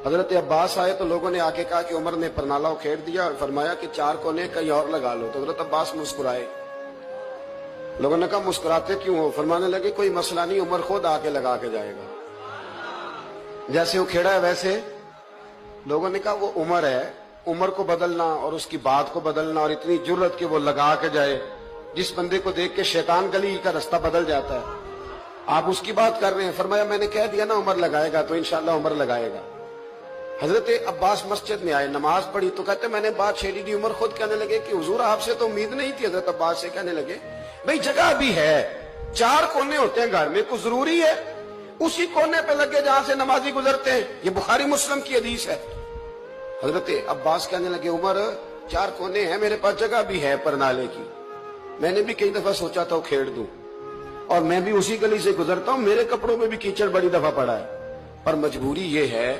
حضرت عباس آئے تو لوگوں نے آکے کہا کہ عمر نے پرنالہ اکھیڑ دیا اور فرمایا کہ 4 کونے کہیں اور لگا لو. تو حضرت عباس مسکرائے. لوگوں نے کہا مسکراتے کیوں ہو؟ فرمانے لگے کوئی مسئلہ نہیں، عمر خود آکے لگا کے جائے گا. جیسے اکھیڑا ہے ویسے لوگوں نے کہا وہ عمر ہے، عمر کو بدلنا اور اس کی بات کو بدلنا اور اتنی جرت کہ وہ لگا کے جائے. جس بندے کو دیکھ کے شیطان گلی کا رستہ بدل جاتا ہے، آپ اس کی بات کر رہے ہیں. فرمایا میں نے کہہ دیا نا عمر لگائے گا، تو انشاءاللہ عمر لگائے گا. حضرت عباس مسجد میں آئے، نماز پڑھی تو کہتے میں نے بات چھیڑی دی. عمر خود کہنے لگے کہ حضور آپ سے تو امید نہیں تھی. حضرت عباس سے کہنے لگے بھئی جگہ بھی ہے، 4 کونے ہوتے ہیں گھر میں، کوئی ضروری ہے اسی کونے پہ لگے جہاں سے نمازی گزرتے ہیں؟ یہ بخاری مسلم کی حدیث ہے. حضرت عباس کہنے لگے عمر 4 کونے ہیں، میرے پاس جگہ بھی ہے پرنالے کی. میں نے بھی کئی دفعہ سوچا تھا کھیڑ دوں، اور میں بھی اسی گلی سے گزرتا ہوں، میرے کپڑوں میں بھی کیچڑ بڑی دفعہ پڑا ہے، پر مجبوری یہ ہے